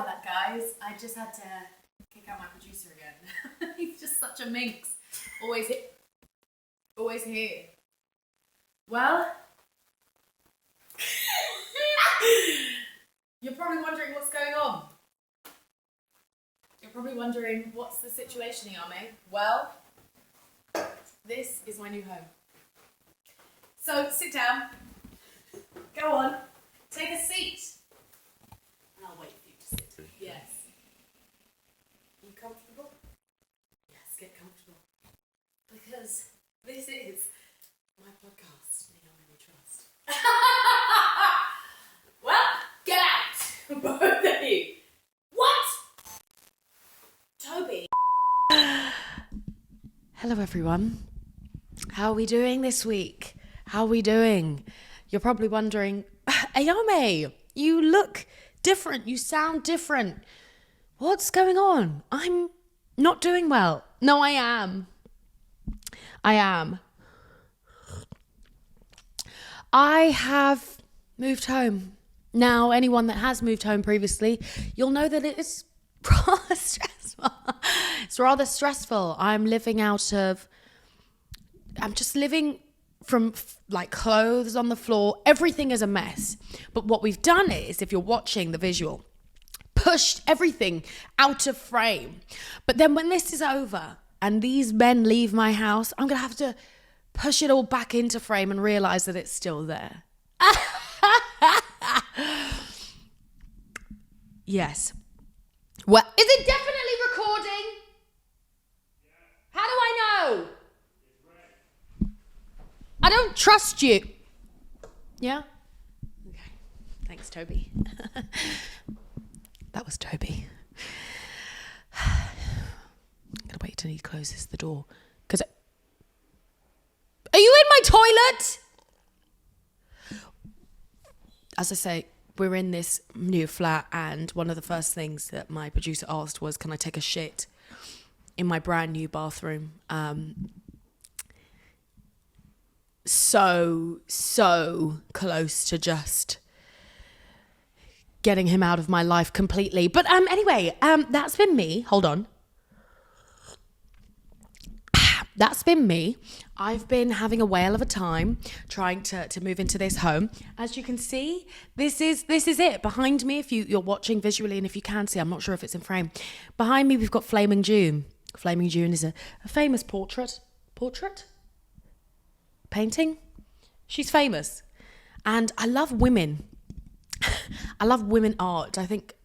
about that, guys. I just had to kick out my producer again. He's just such a minx. Always here. Well, you're probably wondering what's going on. You're probably wondering what's the situation, Ayame. Well, this is my new home. So sit down. Go on. Take a seat. And I'll wait for you to sit. Yes. Are you comfortable? Yes, get comfortable. Because this is my podcast, Ayame Trust. Well, get out! Both of you. What? Toby. Hello, everyone. How are we doing this week? How are we doing? You're probably wondering, Ayame, you look different. You sound different. What's going on? I'm not doing well. No, I am. I have moved home. Now, anyone that has moved home previously, you'll know that it is rather stressful. It's rather stressful. I'm just living from like clothes on the floor. Everything is a mess. But what we've done is, if you're watching the visual, pushed everything out of frame. But then when this is over and these men leave my house, I'm going to have to push it all back into frame and realize that it's still there. Yes. Well, is it definitely recording? How do I know? I don't trust you. Yeah? Okay. Thanks, Toby. That was Toby. I'm gonna wait till he closes the door. Are you in my toilet? As I say, we're in this new flat, and one of the first things that my producer asked was, can I take a shit in my brand new bathroom? So close to just getting him out of my life completely. But anyway, that's been me. Hold on. That's been me. I've been having a whale of a time trying to move into this home. As you can see, this is it. Behind me, if you're watching visually, and if you can see, I'm not sure if it's in frame. Behind me, we've got Flaming June. Flaming June is a famous portrait? Painting? She's famous. And I love women. I love women art. I think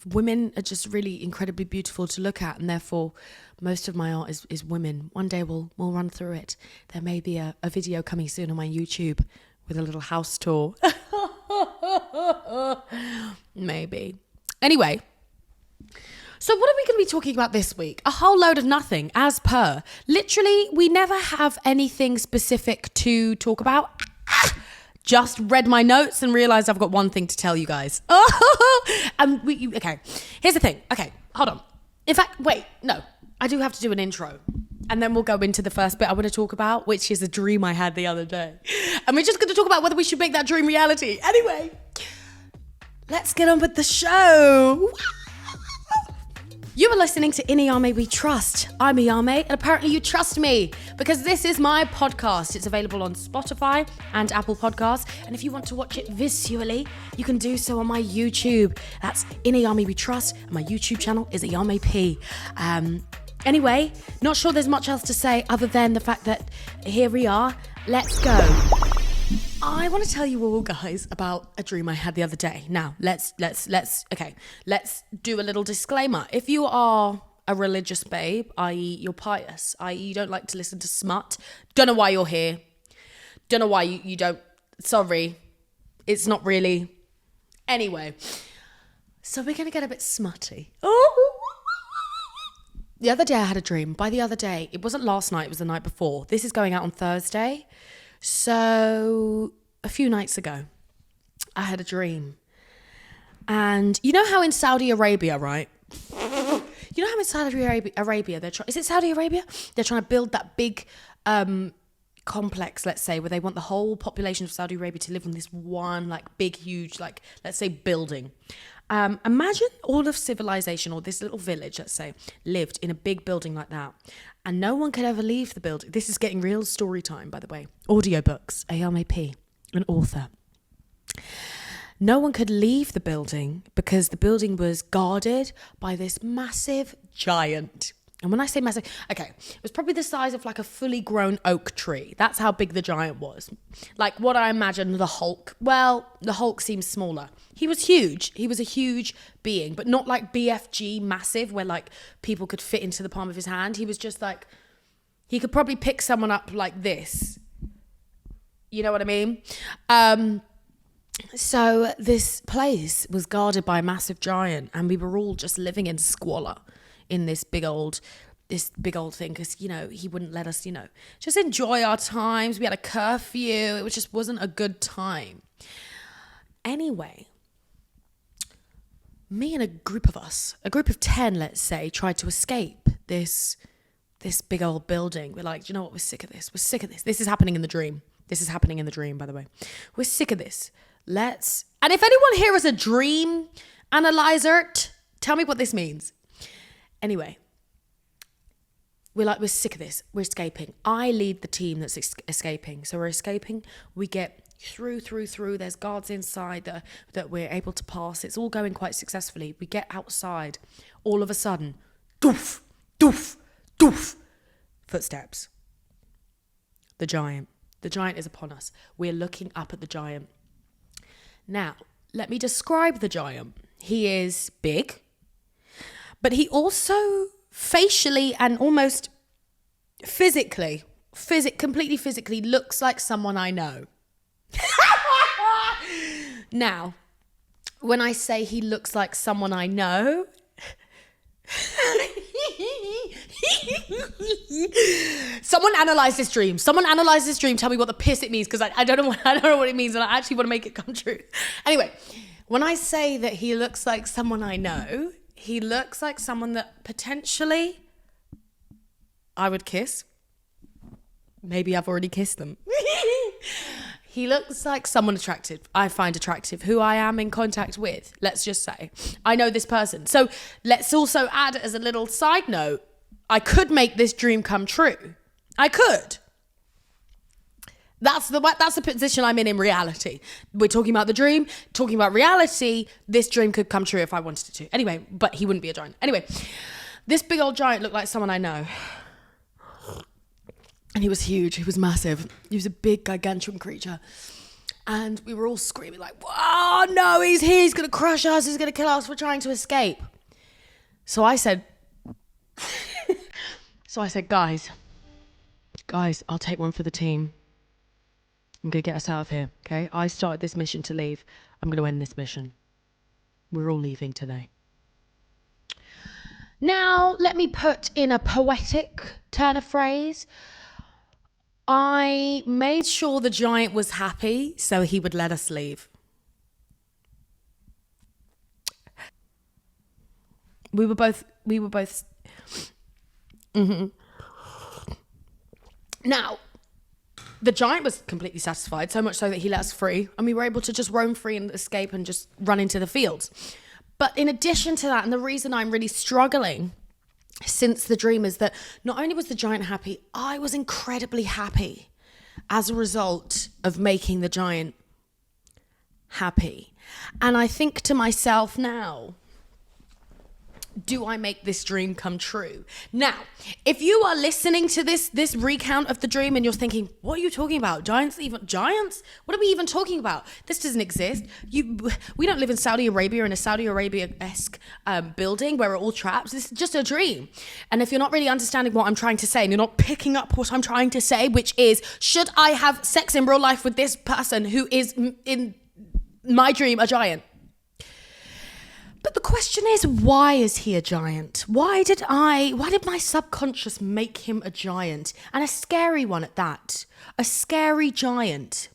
women are just really incredibly beautiful to look at, and therefore most of my art is women. One day we'll run through it. There may be a video coming soon on my YouTube with a little house tour. Maybe. Anyway, so what are we going to be talking about this week? A whole load of nothing, as per. Literally, we never have anything specific to talk about. Just read my notes and realised I've got one thing to tell you guys. Okay, here's the thing. Okay, hold on. In fact, wait, no. I do have to do an intro. And then we'll go into the first bit I want to talk about, which is a dream I had the other day. And we're just going to talk about whether we should make that dream reality. Anyway, let's get on with the show. You are listening to In Ayame We Trust. I'm Ayame, and apparently you trust me because this is my podcast. It's available on Spotify and Apple Podcasts. And if you want to watch it visually, you can do so on my YouTube. That's In Ayame We Trust. And my YouTube channel is Ayame.P. Anyway, not sure there's much else to say other than the fact that here we are. Let's go. I want to tell you all, guys, about a dream I had the other day. Now, let's do a little disclaimer. If you are a religious babe, i.e. you're pious, i.e. you don't like to listen to smut, don't know why you're here, don't know why you don't, sorry, it's not really. Anyway, so we're going to get a bit smutty. The other day I had a dream. By the other day, it wasn't last night, it was the night before. This is going out on Thursday. So a few nights ago, I had a dream. And you know how in Saudi Arabia, right? You know how in Saudi Arabia, is it Saudi Arabia? They're trying to build that big complex, let's say, where they want the whole population of Saudi Arabia to live in this one, like, big, huge, like, let's say, building. Imagine all of civilization, or this little village, let's say, lived in a big building like that, and no one could ever leave the building. This is getting real story time, by the way. Audiobooks, Ayame.P, an author. No one could leave the building because the building was guarded by this massive giant. And when I say massive, okay, it was probably the size of like a fully grown oak tree. That's how big the giant was. Like what I imagine the Hulk. Well, the Hulk seems smaller. He was huge. He was a huge being, but not like BFG massive where like people could fit into the palm of his hand. He was just like, he could probably pick someone up like this. You know what I mean? So this place was guarded by a massive giant, and we were all just living in squalor in this big old thing, because, you know, he wouldn't let us, you know, just enjoy our times. We had a curfew. It just wasn't a good time. Anyway, me and a group of 10, let's say, tried to escape this big old building. We're like, do you know what? We're sick of this. We're sick of this. This is happening in the dream. This is happening in the dream, by the way. We're sick of this. And if anyone here is a dream analyzer, tell me what this means. Anyway, we're sick of this. We're escaping. I lead the team that's escaping. So we're escaping. We get through. There's guards inside that we're able to pass. It's all going quite successfully. We get outside. All of a sudden, doof, doof, doof. Footsteps. The giant is upon us. We're looking up at the giant. Now, let me describe the giant. He is big, but he also facially and almost completely physically looks like someone I know. Now, when I say he looks like someone I know, Someone analyze this dream. Tell me what the piss it means, because I don't know what it means, and I actually want to make it come true. Anyway, when I say that he looks like someone I know, he looks like someone that potentially I would kiss. Maybe I've already kissed them. He looks like someone attractive. I find attractive, who I am in contact with. Let's just say I know this person. So let's also add as a little side note, I could make this dream come true. I could. That's the position I'm in reality. We're talking about the dream, talking about reality. This dream could come true if I wanted it to. Anyway, but he wouldn't be a giant. Anyway, this big old giant looked like someone I know. And he was huge. He was massive. He was a big, gargantuan creature. And we were all screaming like, oh no, he's here. He's going to crush us. He's going to kill us. We're trying to escape. So I said, guys, I'll take one for the team. I'm going to get us out of here, okay? I started this mission to leave. I'm going to end this mission. We're all leaving today. Now, let me put in a poetic turn of phrase. I made sure the giant was happy so he would let us leave. We were both. Mm-hmm. Now, the giant was completely satisfied, so much so that he let us free, and we were able to just roam free and escape and just run into the fields. But in addition to that, and the reason I'm really struggling since the dream is that not only was the giant happy, I was incredibly happy as a result of making the giant happy. And I think to myself now, do I make this dream come true? Now, if you are listening to this recount of the dream and you're thinking, what are you talking about? Giants? What are we even talking about? This doesn't exist. We don't live in Saudi Arabia, in a Saudi Arabia-esque building where we're all trapped. This is just a dream. And if you're not really understanding what I'm trying to say and you're not picking up what I'm trying to say, which is, should I have sex in real life with this person who is in my dream a giant? But the question is, why is he a giant? Why did my subconscious make him a giant? And a scary one at that. A scary giant.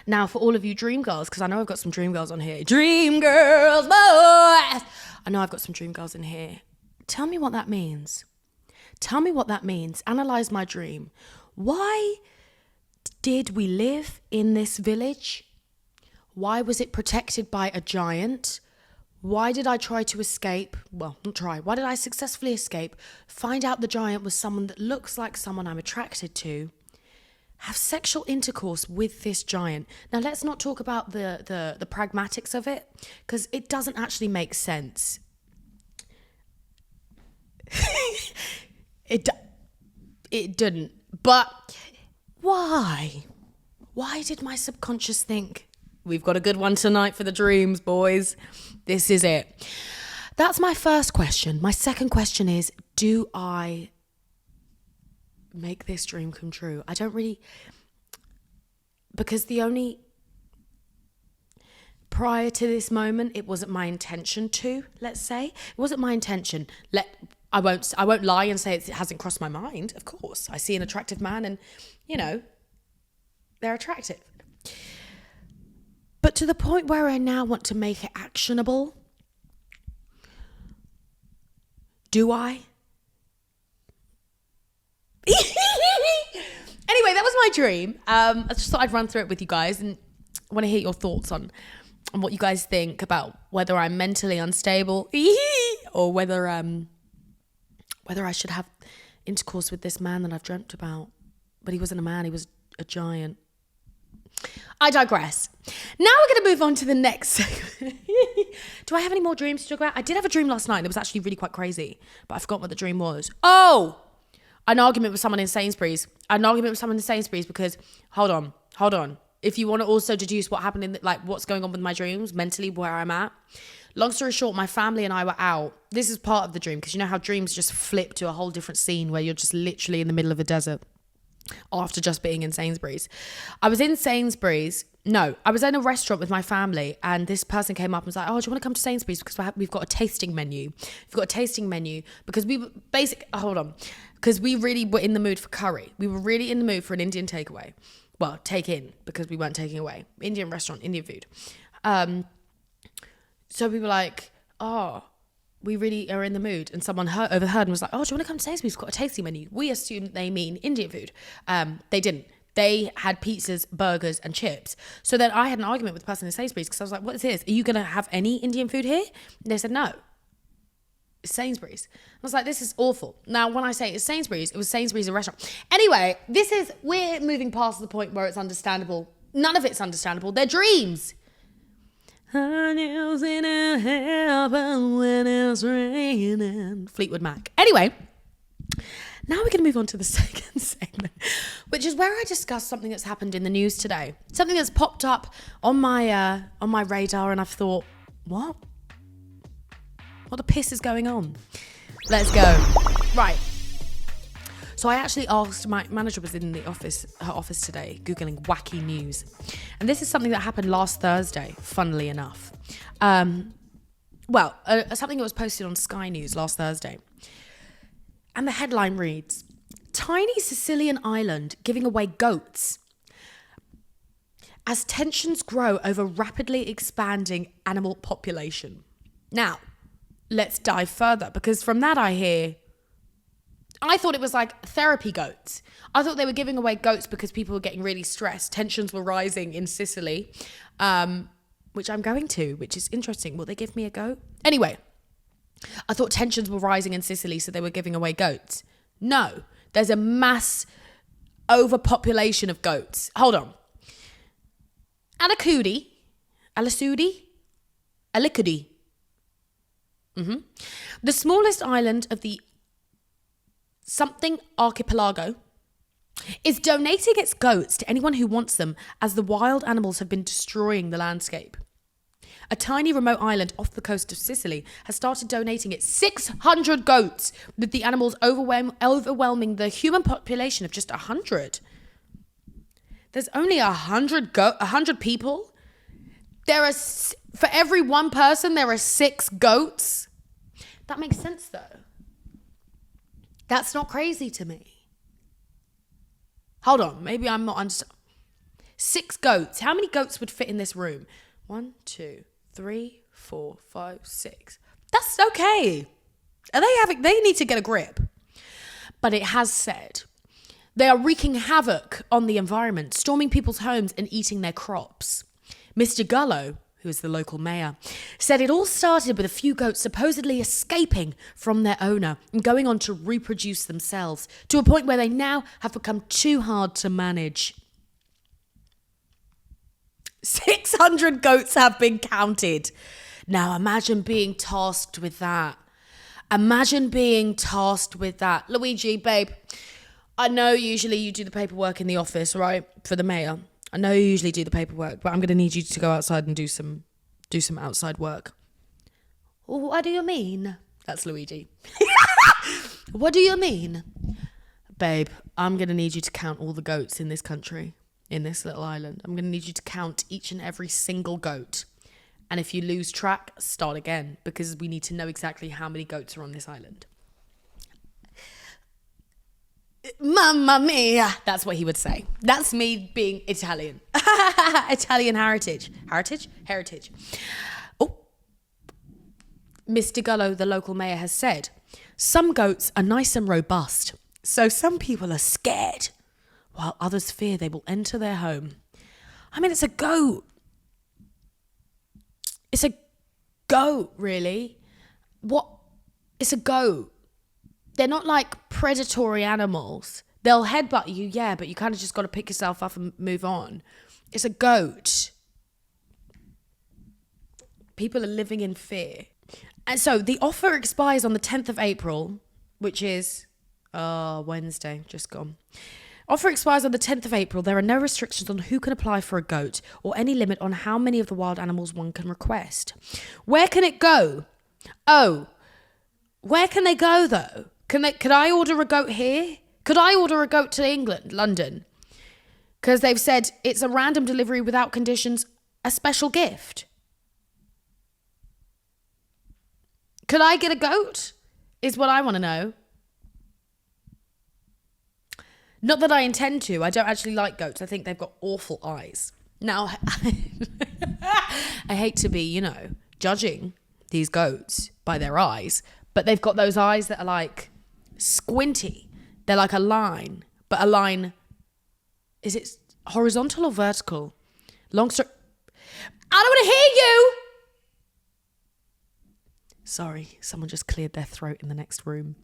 Now, for all of you dream girls, because I know I've got some dream girls on here. Dream girls, boys! I know I've got some dream girls in here. Tell me what that means. Analyze my dream. Why did we live in this village? Why was it protected by a giant? Why did I try to escape? Well, not try. Why did I successfully escape? Find out the giant was someone that looks like someone I'm attracted to. Have sexual intercourse with this giant. Now, let's not talk about the pragmatics of it, because it doesn't actually make sense. It didn't. But why? Why did my subconscious think, we've got a good one tonight for the dreams, boys? This is it. That's my first question. My second question is, do I make this dream come true? I don't really, because prior to this moment, it wasn't my intention to, let's say. It wasn't my intention. I won't lie and say it hasn't crossed my mind. Of course, I see an attractive man and, they're attractive. But to the point where I now want to make it actionable, do I? Anyway, that was my dream. I just thought I'd run through it with you guys, and I want to hear your thoughts on what you guys think about whether I'm mentally unstable or whether I should have intercourse with this man that I've dreamt about. But he wasn't a man, he was a giant. I digress. Now we're going to move on to the next segment. Do I have any more dreams to talk about? I did have a dream last night and it was actually really quite crazy, but I forgot what the dream was. Oh, an argument with someone in Sainsbury's. Because, hold on. If you want to also deduce what happened what's going on with my dreams, mentally, where I'm at. Long story short, my family and I were out. This is part of the dream, because you know how dreams just flip to a whole different scene where you're just literally in the middle of a desert after just being in Sainsbury's. I was in a restaurant with my family, and this person came up and was like, oh, do you want to come to Sainsbury's? Because we've got a tasting menu. Because because we really were in the mood for curry. We were really in the mood for an Indian takeaway. Well, take in, because we weren't taking away. Indian restaurant, Indian food. So we were like, oh, we really are in the mood. And someone overheard and was like, oh, do you want to come to Sainsbury's? We've got a tasting menu. We assumed they mean Indian food. They didn't. They had pizzas, burgers, and chips. So then I had an argument with the person in Sainsbury's, because I was like, what is this? Are you going to have any Indian food here? And they said, no. It's Sainsbury's. I was like, this is awful. Now, when I say it's Sainsbury's, it was Sainsbury's, a restaurant. Anyway, we're moving past the point where it's understandable. None of it's understandable. They're dreams. Fleetwood Mac. Anyway, now we're going to move on to the second segment, which is where I discuss something that's happened in the news today. Something that's popped up on my radar, and I've thought, what? What the piss is going on? Let's go. Right. So I actually asked, my manager was in her office today, Googling wacky news. And this is something that happened last Thursday, funnily enough. Something that was posted on Sky News last Thursday. And the headline reads, tiny Sicilian island giving away goats as tensions grow over rapidly expanding animal population. Now, let's dive further, because from that I thought it was like therapy goats. I thought they were giving away goats because people were getting really stressed. Tensions were rising in Sicily, which I'm going to, which is interesting. Will they give me a goat? Anyway, I thought tensions were rising in Sicily, so they were giving away goats. No, there's a mass overpopulation of goats. Hold on. Alicudi. The smallest island of the something archipelago is donating its goats to anyone who wants them, as the wild animals have been destroying the landscape. A tiny remote island off the coast of Sicily has started donating its 600 goats, with the animals overwhelming the human population of just 100. There's only 100 people. For every one person, there are 6 goats. That makes sense, though. That's not crazy to me. Hold on, maybe I'm not understanding. 6 goats. How many goats would fit in this room? 1, 2, 3, 4, 5, 6. That's okay. They need to get a grip. But it has said they are wreaking havoc on the environment, storming people's homes and eating their crops. Mr. Gullo, who is the local mayor, said it all started with a few goats supposedly escaping from their owner and going on to reproduce themselves to a point where they now have become too hard to manage. 600 goats have been counted. Now imagine being tasked with that. Luigi, babe, I know usually you do the paperwork in the office, right? For the mayor. I know you usually do the paperwork, but I'm going to need you to go outside and do some outside work. What do you mean? That's Luigi. What do you mean? Babe, I'm going to need you to count all the goats in this country, in this little island. I'm going to need you to count each and every single goat. And if you lose track, start again, because we need to know exactly how many goats are on this island. Mamma mia. That's what he would say. That's me being Italian. Italian heritage. Heritage. Oh. Mr. Gullo, the local mayor, has said, some goats are nice and robust, so some people are scared, while others fear they will enter their home. I mean, it's a goat. It's a goat, really. What? It's a goat. They're not like predatory animals. They'll headbutt you, yeah, but you kind of just got to pick yourself up and move on. It's a goat. People are living in fear. And so the offer expires on the 10th of April, which is Wednesday, just gone. Offer expires on the 10th of April. There are no restrictions on who can apply for a goat or any limit on how many of the wild animals one can request. Where can it go? Oh, where can they go though? Could I order a goat here? Could I order a goat to England, London? Because they've said it's a random delivery without conditions, a special gift. Could I get a goat? Is what I want to know. Not that I intend to. I don't actually like goats. I think they've got awful eyes. Now, I hate to be, judging these goats by their eyes, but they've got those eyes that are like squinty. They're like a line, but a line, is it horizontal or vertical? Long story. I don't want to hear you. Sorry, someone just cleared their throat in the next room.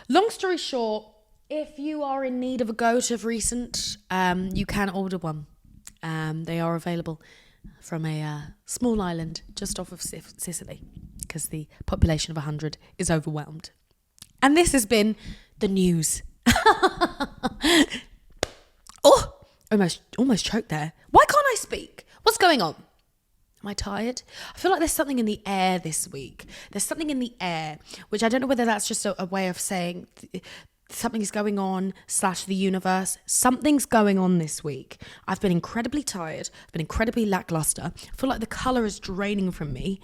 Long story short, if you are in need of a goat of recent, you can order one. They are available from a small island just off of Sicily, because the population of 100 is overwhelmed. And this has been the news. Oh, almost choked there. Why can't I speak? What's going on? Am I tired? I feel like there's something in the air this week. There's something in the air, which I don't know whether that's just a way of saying something's going on / the universe. Something's going on this week. I've been incredibly tired. I've been incredibly lackluster. I feel like the colour is draining from me.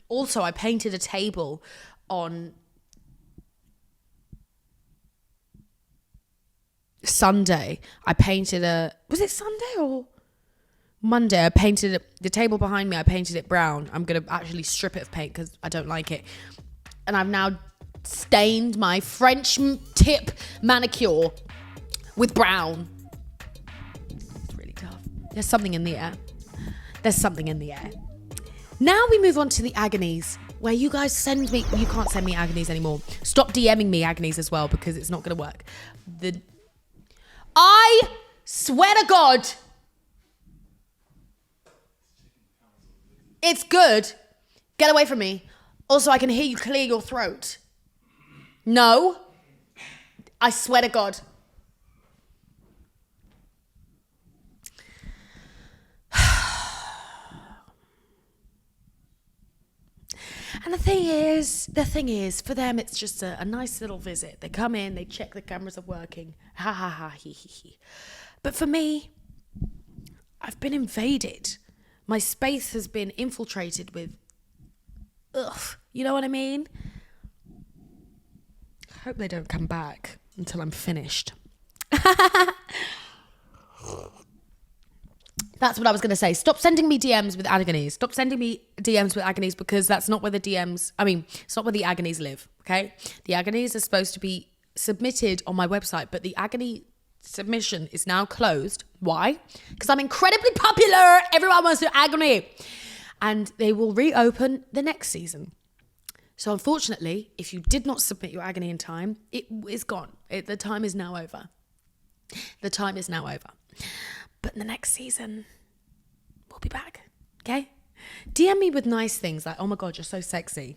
Also, I painted a table on Sunday. Was it Sunday or Monday? I painted the table behind me. I painted it brown. I'm going to actually strip it of paint because I don't like it. And I've now stained my French tip manicure with brown. It's really tough. There's something in the air. Now we move on to the agonies, where you guys send me. You can't send me agonies anymore. Stop DMing me agonies as well, because it's not going to work. I swear to God, it's good. Get away from me. Also, I can hear you clear your throat. No. I swear to God. And the thing is, for them, it's just a nice little visit. They come in, they check the cameras are working. Ha ha ha, he he he. But for me, I've been invaded. My space has been infiltrated with, you know what I mean? I hope they don't come back until I'm finished. That's what I was going to say. Stop sending me DMs with agonies. Stop sending me DMs with agonies, because that's not where the it's not where the agonies live, okay? The agonies are supposed to be submitted on my website, but the agony submission is now closed. Why? Because I'm incredibly popular. Everyone wants to Agony. And they will reopen the next season. So unfortunately, if you did not submit your Agony in time, it is gone. The time is now over. The time is now over. But in the next season, we'll be back. Okay? DM me with nice things like, oh my God, you're so sexy.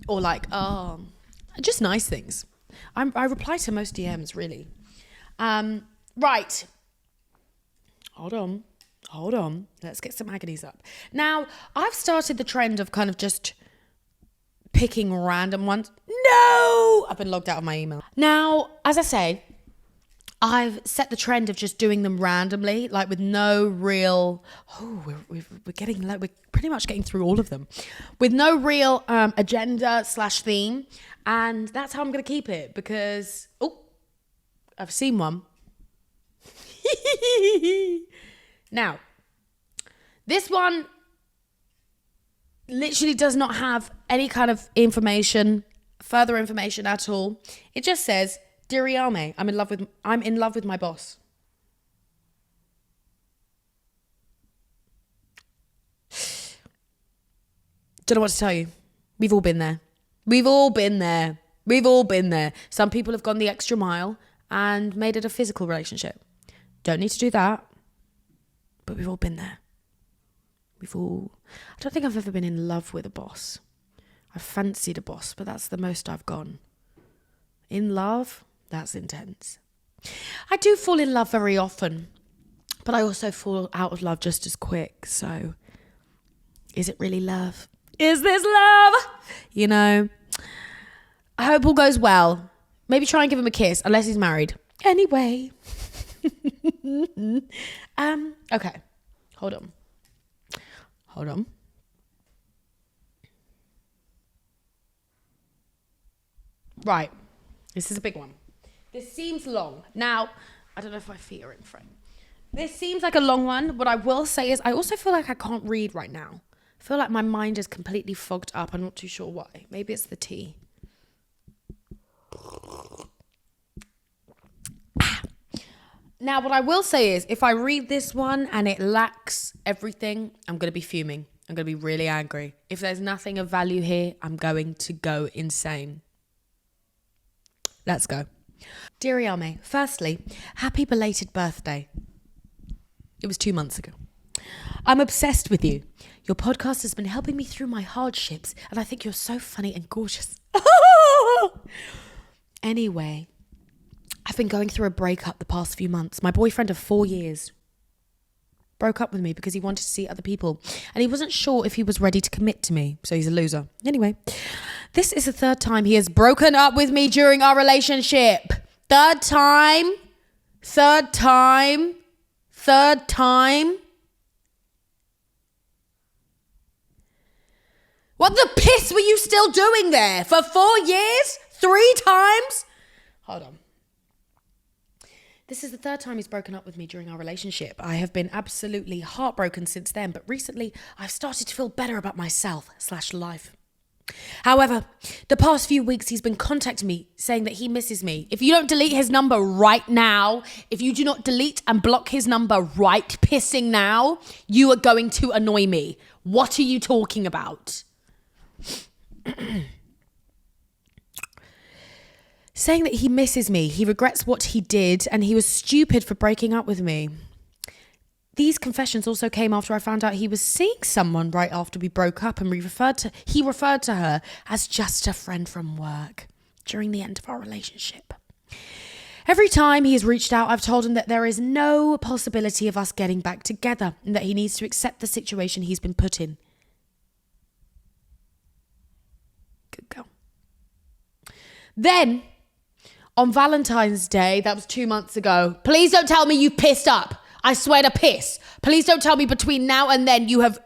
Or like, oh, just nice things. I reply to most DMs, really. Right. Hold on. Let's get some Agonies up. Now, I've started the trend of kind of just picking random ones. No! I've been logged out of my email. Now, as I say, I've set the trend of just doing them randomly, like with no real... Oh, we're pretty much getting through all of them. With no real agenda/theme. And that's how I'm going to keep it because... Oh, I've seen one. Now, this one literally does not have any kind of further information at all. It just says, "Dear Ayame, I'm in love with my boss." Don't know what to tell you. We've all been there. Some people have gone the extra mile and made it a physical relationship. Don't need to do that. But we've all been there. I don't think I've ever been in love with a boss. I've fancied a boss, but that's the most I've gone. In love, that's intense. I do fall in love very often, but I also fall out of love just as quick. So, is it really love? Is this love? You know, I hope all goes well. Maybe try and give him a kiss, unless he's married. Anyway. Okay. Hold on. Right. This is a big one. This seems long. Now, I don't know if my feet are in frame. This seems like a long one. What I will say is I also feel like I can't read right now. I feel like my mind is completely fogged up. I'm not too sure why. Maybe it's the tea. Now, what I will say is, if I read this one and it lacks everything, I'm going to be fuming. I'm going to be really angry. If there's nothing of value here, I'm going to go insane. Let's go. Dear Ayame, firstly, happy belated birthday. It was 2 months ago. I'm obsessed with you. Your podcast has been helping me through my hardships, and I think you're so funny and gorgeous. Anyway, I've been going through a breakup the past few months. My boyfriend of 4 years broke up with me because he wanted to see other people and he wasn't sure if he was ready to commit to me. So he's a loser. Anyway, this is the third time he has broken up with me during our relationship. Third time. What the piss were you still doing there? For 4 years? 3 times? Hold on. This is the third time he's broken up with me during our relationship. I have been absolutely heartbroken since then, but recently I've started to feel better about myself/life. However, the past few weeks he's been contacting me saying that he misses me. If you don't delete his number right now, if you do not delete and block his number right pissing now, you are going to annoy me. What are you talking about? Saying that he misses me, he regrets what he did, and he was stupid for breaking up with me. These confessions also came after I found out he was seeing someone right after we broke up, and he referred to her as just a friend from work during the end of our relationship. Every time he has reached out, I've told him that there is no possibility of us getting back together and that he needs to accept the situation he's been put in. Good girl. Then, on Valentine's Day, that was 2 months ago, please don't tell me you've pissed up. I swear to piss. Please don't tell me between now and then you have...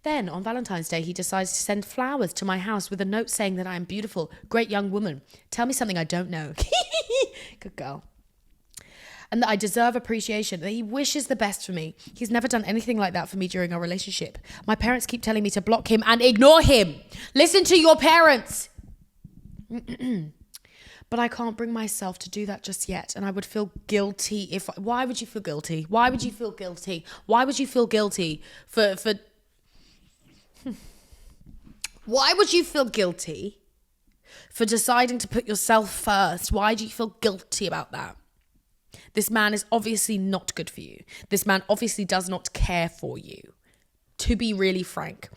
Then, on Valentine's Day, he decides to send flowers to my house with a note saying that I am beautiful, great young woman. Tell me something I don't know. Good girl. And that I deserve appreciation, that he wishes the best for me. He's never done anything like that for me during our relationship. My parents keep telling me to block him and ignore him. Listen to your parents. But I can't bring myself to do that just yet. And I would feel guilty if... Why would you feel guilty? Why would you feel guilty? Why would you feel guilty for... Why would you feel guilty for deciding to put yourself first? Why do you feel guilty about that? This man is obviously not good for you. This man obviously does not care for you, to be really frank.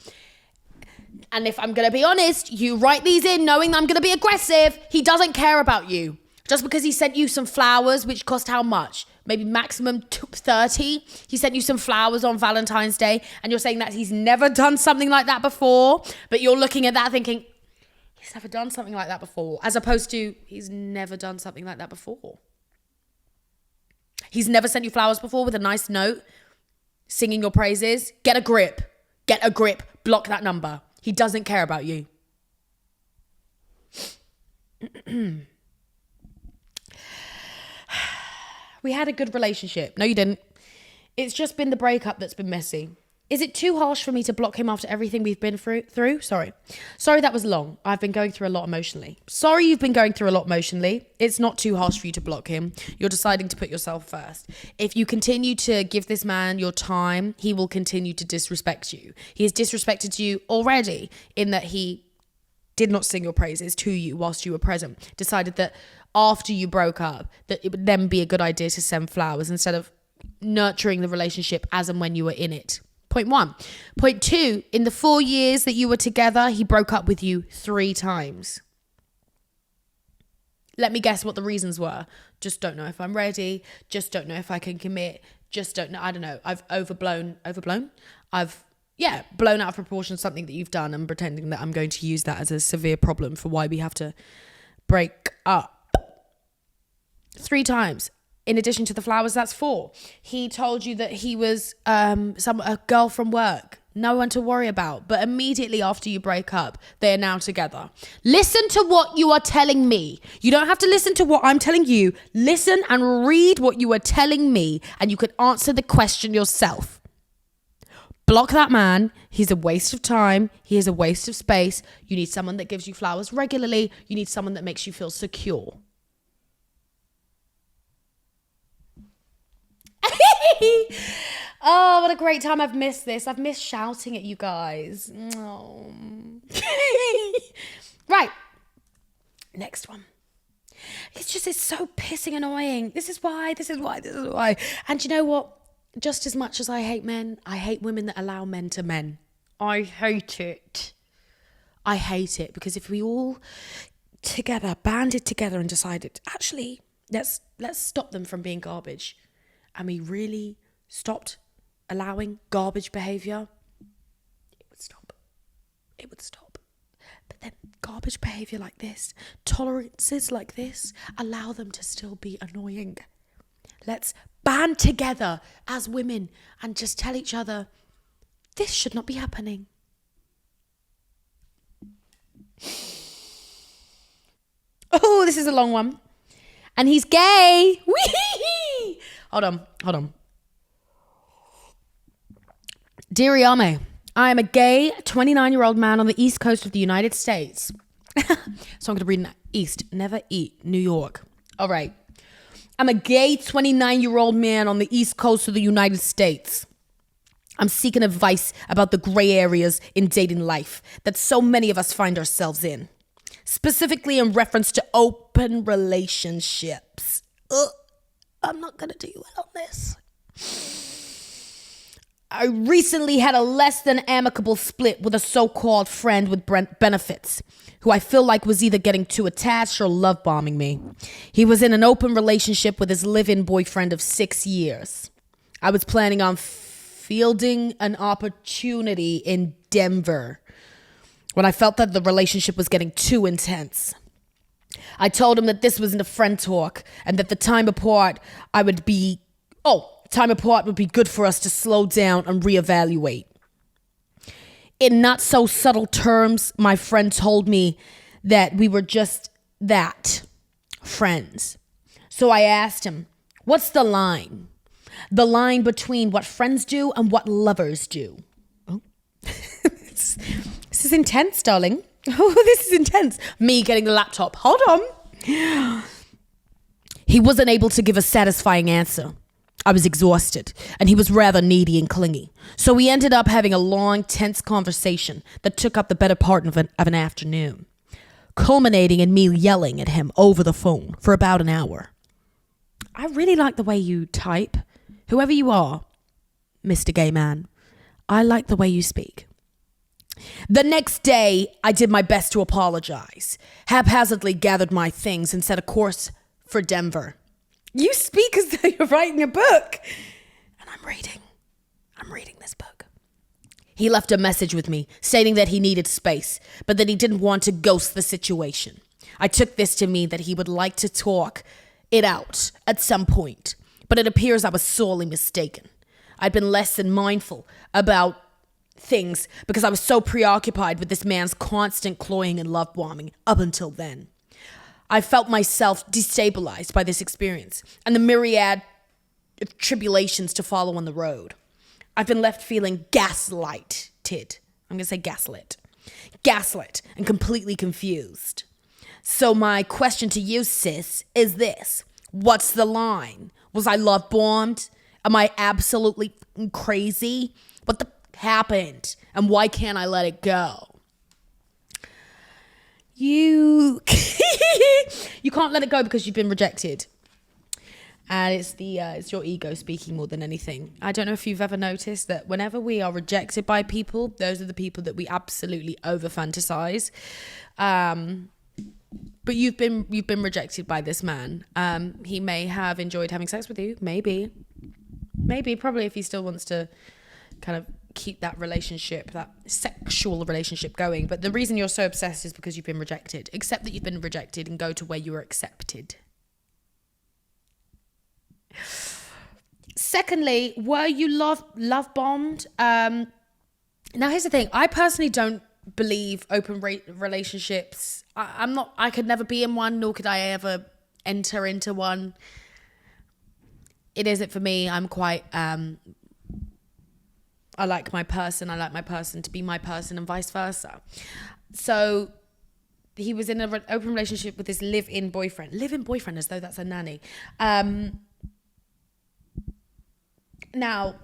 And if I'm going to be honest, you write these in knowing that I'm going to be aggressive. He doesn't care about you. Just because he sent you some flowers, which cost how much? Maybe maximum 30. He sent you some flowers on Valentine's Day, and you're saying that he's never done something like that before. But you're looking at that thinking, he's never done something like that before. As opposed to, he's never done something like that before. He's never sent you flowers before with a nice note, singing your praises. Get a grip. Get a grip. Block that number. He doesn't care about you. We had a good relationship. No, you didn't. It's just been the breakup that's been messy. Is it too harsh for me to block him after everything we've been through? Sorry that was long. I've been going through a lot emotionally. Sorry you've been going through a lot emotionally. It's not too harsh for you to block him. You're deciding to put yourself first. If you continue to give this man your time, he will continue to disrespect you. He has disrespected you already in that he did not sing your praises to you whilst you were present. Decided that after you broke up, that it would then be a good idea to send flowers instead of nurturing the relationship as and when you were in it. Point 1. Point 2, in the 4 years that you were together, he broke up with you 3 times. Let me guess what the reasons were. Just don't know if I'm ready. Just don't know if I can commit. Just don't know. I don't know. I've blown out of proportion something that you've done and pretending that I'm going to use that as a severe problem for why we have to break up. 3 times. In addition to the flowers, that's 4. He told you that he was a girl from work, no one to worry about. But immediately after you break up, they are now together. Listen to what you are telling me. You don't have to listen to what I'm telling you. Listen and read what you are telling me, and you can answer the question yourself. Block that man. He's a waste of time. He is a waste of space. You need someone that gives you flowers regularly. You need someone that makes you feel secure. Oh, what a great time. I've missed this. I've missed shouting at you guys. Oh. Right. Next one. It's so pissing annoying. This is why. And you know what? Just as much as I hate men, I hate women that allow men to men. I hate it. I hate it because if we all together banded together and decided, actually, let's stop them from being garbage, and we really stopped allowing garbage behavior, it would stop. But then garbage behavior like this, tolerances like this, allow them to still be annoying. Let's band together as women and just tell each other, this should not be happening. Oh, this is a long one. And he's gay. Whee! Hold on. Dear Ayame, I am a gay 29-year-old man on the East Coast of the United States. So I'm going to read East, never eat, New York. All right. I'm a gay 29-year-old man on the East Coast of the United States. I'm seeking advice about the gray areas in dating life that so many of us find ourselves in. Specifically in reference to open relationships. I'm not going to do well on this. I recently had a less than amicable split with a so-called friend with benefits, who I feel like was either getting too attached or love bombing me. He was in an open relationship with his live-in boyfriend of 6 years. I was planning on fielding an opportunity in Denver when I felt that the relationship was getting too intense. I told him that this wasn't a friend talk and that the time apart would be good for us to slow down and reevaluate. In not so subtle terms, my friend told me that we were just that, friends. So I asked him, what's the line? The line between what friends do and what lovers do. Oh. This is intense, darling. Oh, this is intense. Me getting the laptop. Hold on. He wasn't able to give a satisfying answer. I was exhausted, and he was rather needy and clingy. So we ended up having a long, tense conversation that took up the better part of an afternoon, culminating in me yelling at him over the phone for about an hour. I really like the way you type. Whoever you are, Mr. Gay Man, I like the way you speak. The next day, I did my best to apologize, haphazardly gathered my things, and set a course for Denver. You speak as though you're writing a book. And I'm reading this book. He left a message with me stating that he needed space, but that he didn't want to ghost the situation. I took this to mean that he would like to talk it out at some point, but it appears I was sorely mistaken. I'd been less than mindful about things because I was so preoccupied with this man's constant cloying and love bombing up until then. I felt myself destabilized by this experience and the myriad of tribulations to follow on the road. I've been left feeling gaslighted. I'm going to say gaslit and completely confused. So my question to you, sis, is this. What's the line? Was I love bombed? Am I absolutely crazy? What the happened? And why can't I let it go? You can't let it go because you've been rejected. And it's your ego speaking more than anything. I don't know if you've ever noticed that whenever we are rejected by people, those are the people that we absolutely over fantasize. But you've been rejected by this man. He may have enjoyed having sex with you, maybe, probably, if he still wants to kind of keep that relationship, that sexual relationship going. But the reason you're so obsessed is because you've been rejected. Accept that you've been rejected and go to where you are accepted. Secondly, were you love bombed? Now here's the thing. I personally don't believe open relationships. I could never be in one, nor could I ever enter into one. It isn't for me. I'm quite I like my person to be my person, and vice versa. So he was in an open relationship with his live-in boyfriend as though that's a nanny. Now,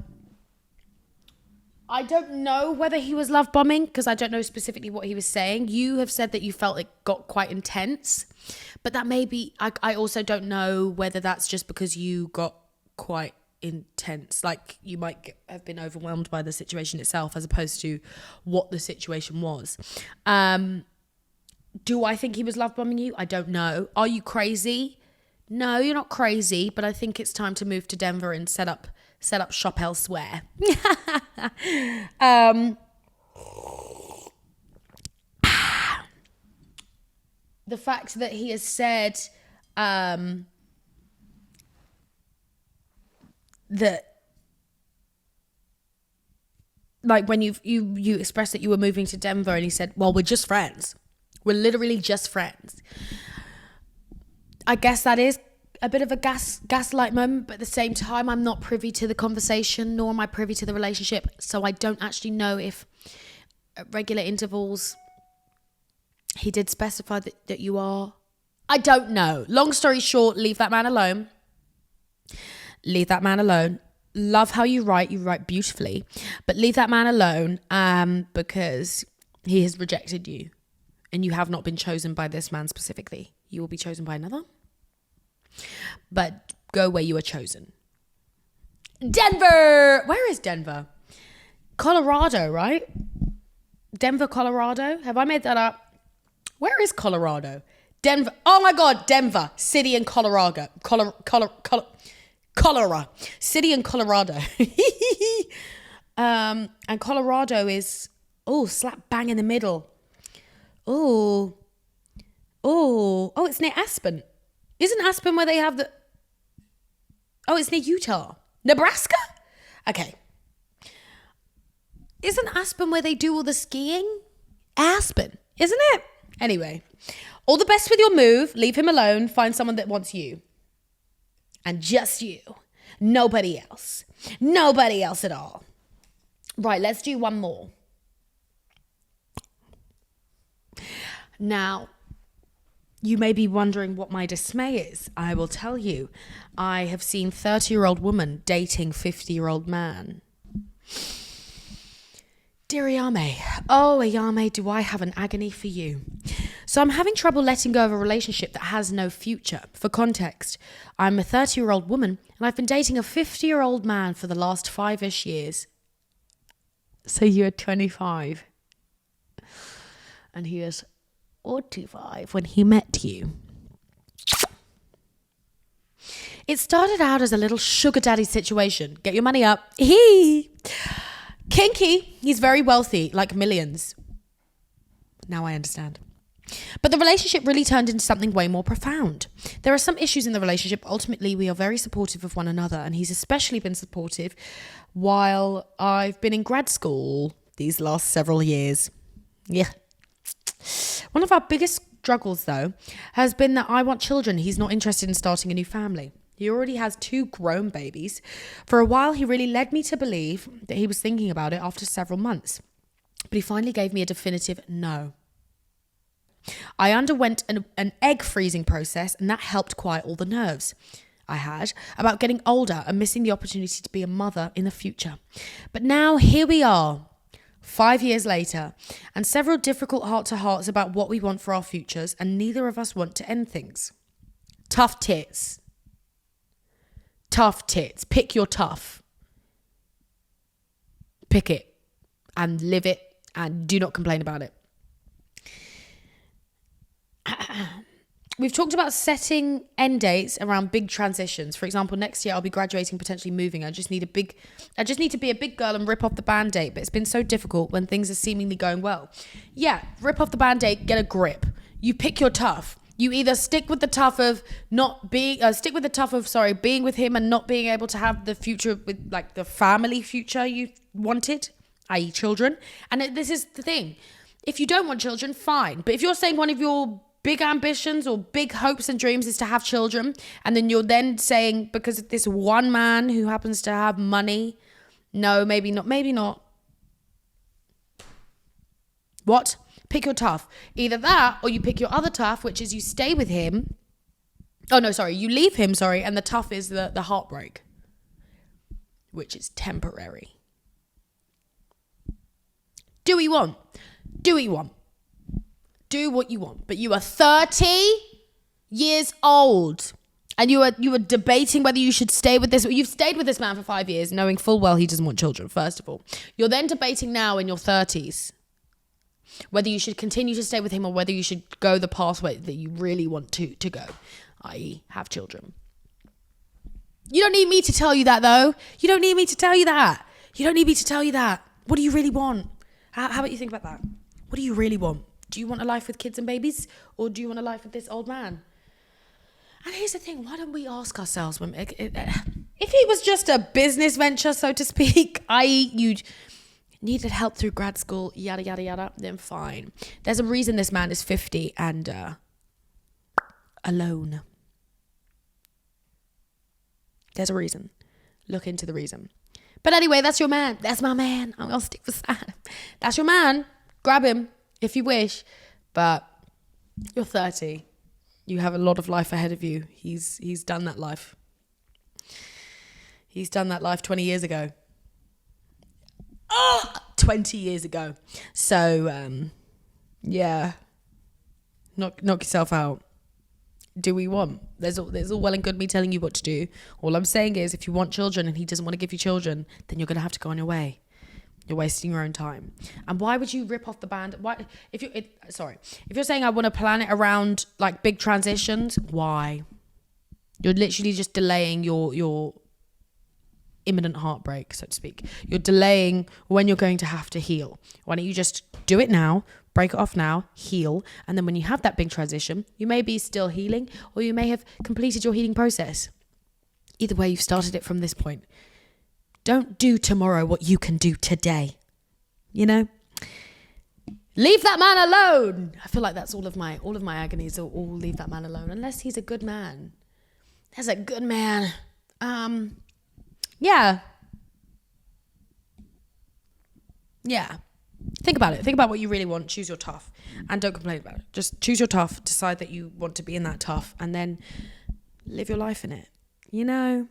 I don't know whether he was love bombing because I don't know specifically what he was saying. You have said that you felt it got quite intense, but that may be, I also don't know whether that's just because you got quite intense, like you might have been overwhelmed by the situation itself as opposed to what the situation was. Do I think he was love bombing you? I don't know. Are you crazy? No, you're not crazy, but I think it's time to move to Denver and set up shop elsewhere. The fact that he has said that, like, when you expressed that you were moving to Denver and he said, well, we're just friends. We're literally just friends. I guess that is a bit of a gaslight moment, but at the same time, I'm not privy to the conversation, nor am I privy to the relationship. So I don't actually know if at regular intervals he did specify that you are. I don't know. Long story short, leave that man alone. Leave that man alone. Love how you write beautifully, but leave that man alone because he has rejected you and you have not been chosen by this man specifically. You will be chosen by another, but go where you are chosen. Denver! Where is Denver? Colorado, right? Denver, Colorado? Have I made that up? Where is Colorado? Denver. Oh my God, Denver. City in Colorado. Colorado. City in Colorado. And Colorado is, slap bang in the middle. It's near Aspen. Isn't Aspen where they have the... Oh, it's near Utah. Nebraska? Okay. Isn't Aspen where they do all the skiing? Aspen, isn't it? Anyway, all the best with your move. Leave him alone. Find someone that wants you. And just you. Nobody else. Nobody else at all. Right, let's do one more. Now, You may be wondering what my dismay is. I will tell you. I have seen 30-year-old woman dating 50-year-old man. Dear Ayame, oh Ayame, do I have an agony for you. So I'm having trouble letting go of a relationship that has no future. For context, I'm a 30-year-old woman and I've been dating a 50-year-old man for the last 5-ish years. So you're 25 and he is 45 when he met you. It started out as a little sugar daddy situation. Get your money up. Hee. Kinky. He's very wealthy, like millions. Now I understand. But the relationship really turned into something way more profound. There are some issues in the relationship. Ultimately, we are very supportive of one another, and he's especially been supportive while I've been in grad school these last several years. Yeah. One of our biggest struggles, though, has been that I want children. He's not interested in starting a new family. He already has 2 grown babies. For a while, he really led me to believe that he was thinking about it after several months. But he finally gave me a definitive no. I underwent an egg freezing process, and that helped quiet all the nerves I had about getting older and missing the opportunity to be a mother in the future. But now here we are, 5 years later, and several difficult heart-to-hearts about what we want for our futures, and neither of us want to end things. Tough tits. Tough tits. Pick your tough. Pick it and live it and do not complain about it. We've talked about setting end dates around big transitions. For example, next year I'll be graduating, potentially moving. I just need to be a big girl and rip off the band-aid. But it's been so difficult when things are seemingly going well. Yeah, rip off the band-aid, get a grip. You pick your tough. You either stick with the tough of being with him and not being able to have the future with like the family future you wanted, i.e. children. And this is the thing. If you don't want children, fine. But if you're saying one of your big ambitions or big hopes and dreams is to have children, and then you're then saying because of this one man who happens to have money, no, maybe not. What? Pick your tough. Either that or you pick your other tough, which is you stay with him. Oh, no, sorry. You leave him, sorry. And the tough is the heartbreak, which is temporary. Do what you want. Do what you want. But you are 30 years old and you are debating whether you should stay with this. You've stayed with this man for 5 years, knowing full well he doesn't want children, first of all. You're then debating now in your 30s whether you should continue to stay with him or whether you should go the pathway that you really want to go, i.e. have children. You don't need me to tell you that, though. You don't need me to tell you that. What do you really want? How about you think about that? What do you really want? Do you want a life with kids and babies, or do you want a life with this old man? And here's the thing, why don't we ask ourselves, if it was just a business venture, so to speak, i.e. you needed help through grad school, yada, yada, yada, then fine. There's a reason this man is 50 and alone. There's a reason. Look into the reason. But anyway, that's your man. That's my man. I'm going to stick with that. That's your man. Grab him if you wish. But you're 30. You have a lot of life ahead of you. He's done that life. He's done that life 20 years ago. 20 years ago. So, yeah. Knock yourself out. Do we want? There's all well and good me telling you what to do. All I'm saying is if you want children and he doesn't want to give you children, then you're going to have to go on your way. You're wasting your own time. And why would you rip off the band? Why? If you're saying I want to plan it around like big transitions, why? You're literally just delaying your imminent heartbreak, so to speak. You're delaying when you're going to have to heal. Why don't you just do it now, break it off now, heal, and then when you have that big transition, you may be still healing or you may have completed your healing process. Either way, you've started it from this point. Don't do tomorrow what you can do today. You know? Leave that man alone. I feel like that's all of my agonies, or all leave that man alone, unless he's a good man. There's a good man. Yeah. Think about it. Think about what you really want. Choose your tough. And don't complain about it. Just choose your tough. Decide that you want to be in that tough. And then live your life in it. You know?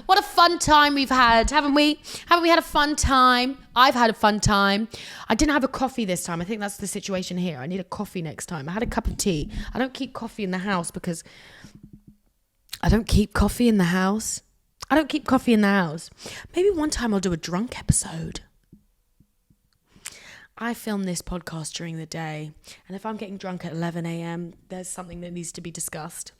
What a fun time we've had, haven't we? Haven't we had a fun time? I've had a fun time. I didn't have a coffee this time. I think that's the situation here. I need a coffee next time. I had a cup of tea. I don't keep coffee in the house because I don't keep coffee in the house. Maybe one time I'll do a drunk episode. I film this podcast during the day, and if I'm getting drunk at 11 a.m., there's something that needs to be discussed.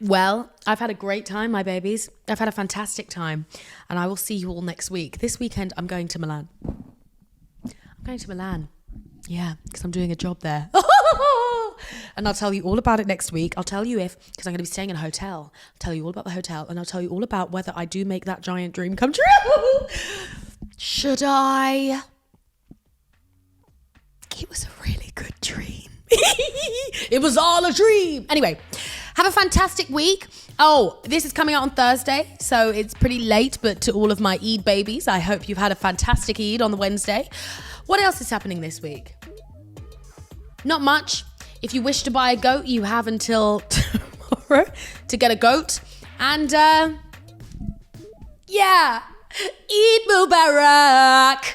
Well, I've had a great time, my babies. I've had a fantastic time, and I will see you all next week. This weekend, I'm going to Milan. Yeah, because I'm doing a job there. And I'll tell you all about it next week. I'll tell you because I'm going to be staying in a hotel. I'll tell you all about the hotel, and I'll tell you all about whether I do make that giant dream come true. Should I? It was a really good dream. It was all a dream. Anyway, have a fantastic week. Oh, this is coming out on Thursday, so it's pretty late, but to all of my Eid babies, I hope you've had a fantastic Eid on the Wednesday. What else is happening this week? Not much. If you wish to buy a goat, you have until tomorrow to get a goat. And yeah, Eid Mubarak.